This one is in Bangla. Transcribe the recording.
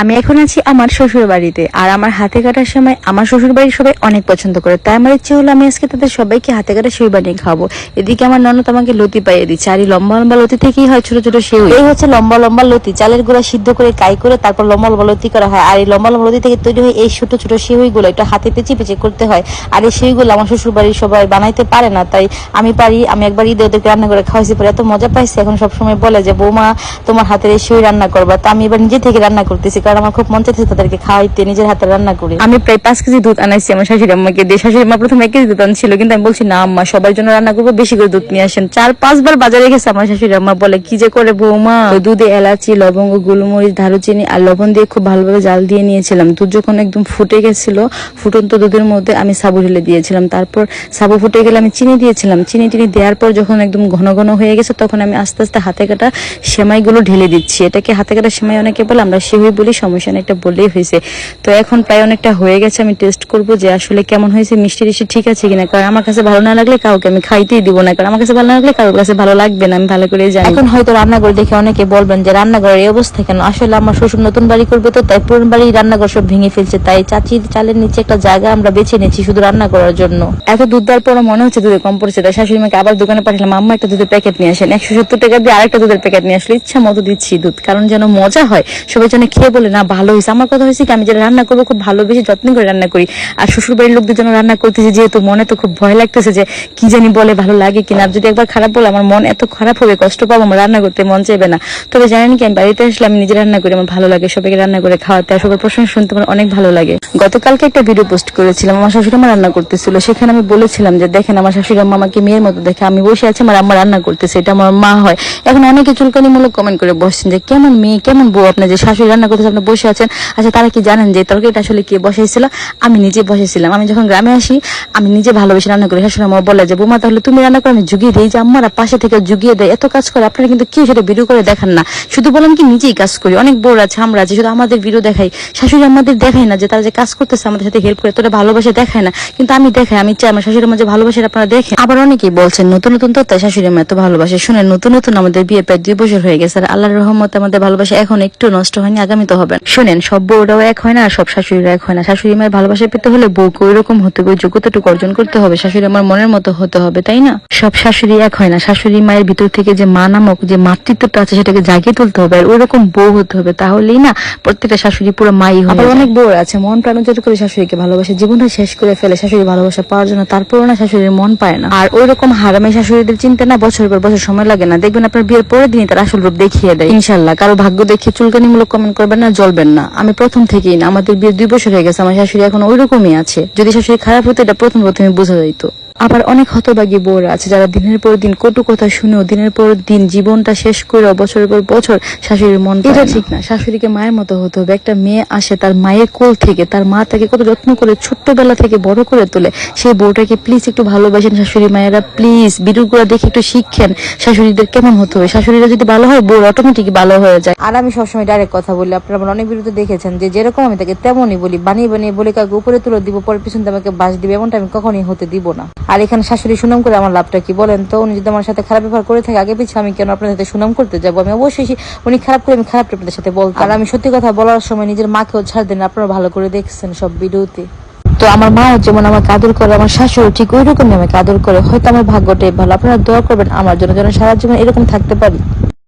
আমি এখন আছি আমার শ্বশুর বাড়িতে, আর আমার হাতে কাটার সময় আমার শ্বশুর বাড়ির সবাই অনেক পছন্দ করে। তাই আমার ইচ্ছে হলো আমি আজকে তাদের সবাইকে হাতে কাটা সেউ বানিয়ে খাবো। এদিকে আমার ননদ আমাকে লতি পাইয়ে দিচ্ছে, আর এই লম্বা লম্বা লতি থেকেই হয় ছোট ছোট সেউ। এই হচ্ছে লম্বা লম্বা লতি, চালের গুঁড়া সিদ্ধ করে কাই করে তারপর লম্বা লম্বা লতি করা হয়। আর এই লম্বা লম্বা লতি থেকে তৈরি হয় এই ছোট ছোট সেউগুলো, একটু হাতে পেঁচে পেঁচে করতে হয়। আর এই সেউগুলো আমার শ্বশুর বাড়ির সবাই বানাইতে পারে না, তাই আমি পারি। আমি একবার ঈদে ওদেরকে রান্না করে খাওয়াইছি, পরে এত মজা পাইছি, এখন সবসময় বলে যে বৌমা তোমার হাতের এই সেউ রান্না করবা। তো আমি এবার নিজে থেকে রান্না করতেছি, কারণ আমার খুব মন চাইছে তাদেরকে খাওয়াইতে, নিজের হাতে রান্না করি। আমি প্রায় 5 কেজি দুধ আনাইছি আমার শাশুড়ি আম্মাকে দিয়ে। শাশুড়ি আম্মা প্রথমে 1 কেজি দুধ আনছিল, কিন্তু আমি বলছি না আম্মা সবার জন্য রান্না করবো, বেশি করে দুধ নিয়ে আসেন। 4-5 বার বাজারে গেছে আমার শাশুড়ি আম্মা, বলে কি যে করে বৌমা। দুধে এলাচি, লবঙ্গ, গোলমরিচ, দারুচিনি আর লবণ দিয়ে খুব ভালোভাবে জাল দিয়ে নিয়েছিলাম। দুধ যখন একদম ফুটে গেছিল, ফুটন্ত দুধের মধ্যে আমি সাবু ঢেলে দিয়েছিলাম। তারপর সাবু ফুটে গেলে আমি চিনি দিয়েছিলাম। চিনি দেওয়ার পর যখন একদম ঘন ঘন হয়ে গেছে, তখন আমি আস্তে আস্তে হাতে কাটা সেমাইগুলো ঢেলে দিচ্ছি। এটাকে হাতে কাটা সেমাই অনেকে বলে, আমরা সেমাই বলি, সমস্যা নেই, একটা বললেই হয়েছে। তো এখন প্রায় অনেকটা হয়ে গেছে, আমি টেস্ট করবো যে আসলে কেমন হয়েছে, মিষ্টি টিষ্টি ঠিক আছে কিনা। কারণ আমার কাছে ভালো না লাগলে কাউকে আমি খাইতেই দিব না, কারণ আমার কাছে ভালো না লাগলে কারোর কাছে ভালো লাগবে না, আমি ভালো করে জানি। এখন হয়তো রান্নাঘর দেখে অনেকে বলবেন যে রান্নাঘরের এই অবস্থা কেন। আসলে আমার শ্বশুর নতুন বাড়ি করবে, তো তাই পুরনো বাড়ি রান্নাঘর সব ভেঙে ফেলছে, তাই চাচির চালের নিচে একটা জায়গা আমরা বেছে নিয়েছি শুধু রান্না করার জন্য। এত দুধ দেওয়ার পর মনে হচ্ছে দুধে কম পড়ছে, তাই শাশুড়ি মাকে আবার দোকানে পাঠালাম, আম্মা একটা দুধের প্যাকেট নিয়ে আসেন। 170 টাকা দিয়ে আরেকটা দুধের প্যাকেট নিয়ে আসলে ইচ্ছা মতো দিচ্ছি দুধ, কারণ যেন মজা হয়, সবাই যেন খেয়ে বলে না ভালো হয়েছে। আমার কথা হয়েছে কি, আমি যেটা রান্না করবো খুব ভালো বেশি যত্ন করে রান্না করি। আর শ্বশুর বাড়ির লোকদের জন্য রান্না করতেছি, যেহেতু মনে তো খুব ভয় লাগতেছে যে কি জানি বলে ভালো লাগে কিনা। আর যদি একবার খারাপ বলে আমার মন এত খারাপ হবে, কষ্ট পাবো, আমার রান্না করতে মন চাইবে না। তবে জানেন কি, আমি বাড়িতে আসলে আমি নিজে রান্না করি, আমার ভালো লাগে সবাইকে রান্না করে খাওয়াতে, আর সবার প্রশংসা শুনতে আমার অনেক ভালো লাগে। গতকালকে একটা ভিডিও পোস্ট করেছিলাম, আমার শাশুড়ি আম্মা রান্না করতেছিল। সেখানে আমি বলেছিলাম যে দেখেন আমার শাশুড়ি আম্মা আমাকে মেয়ের মতো দেখে, আমি বসে আছি আমার আম্মা রান্না করতেছে, এটা আমার মা হয়। এখন অনেকে চুলকানিমূলক কমেন্ট করে বসছেন যে কেমন মেয়ে কেমন বউ আপনার, যে শাশুড়ি রান্না করতেছে আপনি বসে আছেন। আচ্ছা তারা কি জানেন যে তরকারিটা আসলে কে বসাইছিল? আমি নিজে বসেছিলাম। আমি যখন গ্রামে আসি আমি নিজে ভালোবেসে রান্না করি। শাশুড়ি আম্মা বলে যে বৌমা তাহলে তুমি রান্না করো, আমি জুগিয়ে দিই। যে আম্মারা পাশে থেকে জুগিয়ে দেয়, এত কাজ করে, আপনারা কিন্তু কেউ সেটা ভিডিও করে দেখান না, শুধু বলেন কি নিজেই কাজ করি। অনেক বউরা আছে, আমরা আছে, শুধু আমাদের ভিডিও দেখাই, শাশুড়ি আমাদের দেখাই না যে তারা যে কাজ করতেছে আমাদের সাথে হেল্প করে, তোরা ভালোবাসে দেখায় না। কিন্তু আমি দেখাই, আমি চাই আমার শাশুড়ি মাঝে ভালোবাসে আপনারা দেখেন। আবার অনেকেই বলছেন নতুন নতুন তো তাই শাশুড়ি মা এত ভালোবাসে। শুনে নতুন নতুন আমাদের বিয়ে প্রায় 2 বছর হয়ে গেছে, আর আল্লাহর রহমতে আমাদের ভালোবাসা এখন একটু নষ্ট হয়নি, আগামী তো হবে। শুনেন, সব বউরাও এক হয় না, আর সব শাশুড়িরা এক হয় না। শাশুড়ি মায়ের ভালোবাসা পেতে হলে বউকে ওই রকম হতে হবে, যোগ্যতাটুকু অর্জন করতে হবে, শাশুড়ি আমার মনের মতো হতে হবে, তাই না? সব শাশুড়ি এক হয় না। শাশুড়ি মায়ের ভিতর থেকে যে মা নামক যে মাতৃত্বটা আছে সেটাকে জাগিয়ে তুলতে হবে, আর ওই রকম বউ হতে হবে, তাহলেই না প্রত্যেকটা শাশুড়ি পুরো মাই হবে। আবার অনেক বউ আছে মন প্রাণ উজাড় করে শাশুড়িকে ভালোবাসে, জীবনটা শেষ করে ফেলে শাশুড়ি ভালোবাসা পাওয়ার জন্য, তারপরও না শাশুড়ির মন পায় না। আর ওই রকম হারামে শাশুড়িদের চিনতে না বছরের পর বছর সময় লাগে না, দেখবেন আপনার বিয়ের পরের দিনই তার আসল রূপ দেখিয়ে দেয় ইনশাল্লাহ। কারো ভাগ্য দেখে চুলকানিমূলক কমেন্ট করবেন না, জ্বলবেন না। আমি প্রথম থেকেই না, আমাদের বিয়ের 2 বছর হয়ে গেছে, আমার শাশুড়ি এখন ওই রকমই আছে। যদি শাশুড়ি খারাপ হতো এটা প্রথমে বোঝা যাইত। আবার অনেক হতভাগী বউরা আছে যারা দিনের পর দিন কটু কথা শুনেও দিনের পর দিন জীবনটা শেষ করে বছরের পর বছর শাশুড়ির মন, এটা ঠিক না। শাশুড়িকে মায়ের মতো হতে হবে। একটা মেয়ে আসে তার মায়ের কোল থেকে, তার মা তাকে কত যত্ন করে ছোট্টবেলা থেকে বড় করে তোলে, সেই বউটাকে প্লিজ একটু ভালোবাসেন শাশুড়ি মায়েরা, প্লিজ ভিডিওগুলো দেখে একটু শিখেন শাশুড়িদের কেমন হতে হবে। শাশুড়িরা যদি ভালো হয় বউ অটোমেটিক ভালো হয়ে যায়। আর আমি সবসময় ডাইরেক্ট কথা বলি, আপনারা আমার অনেক ভিডিওতে দেখেছেন যে যেরকম আমি তাকে তেমনই বলি, বানিয়ে বানিয়ে বলে কাউকে উপরে তুলে দিব, পরে পিছন দিয়ে আমাকে বাস দিবে, এমনটা আমি কখনই হতে দিব না। আর এখানে শাশুড়ি সুনাম করে আমার লাভটা কি বলেন তো? উনি যদি আমার সাথে খারাপ ব্যবহার করে থাকে আগে পিছিয়ে, আমি কেন আপনাদের সাথে সুনাম করতে যাবো? আমি অবশ্যই উনি খারাপ করে আমি খারাপ আপনাদের সাথে বলতাম। আর আমি সত্যি কথা বলার সময় নিজের মাকেও ছাড় দেন, আপনারা ভালো করে দেখছেন সব ভিডিওতে। তো আমার মা যেমন আমাকে আদর করে, আমার শাশুড়ি ঠিক ওই রকমই আমাকে আদর করে। হয়তো আমার ভাগ্যটাই ভালো। আপনারা দোয়া করবেন আমার জন্য যেন সারা জীবন এরকম থাকতে পারি।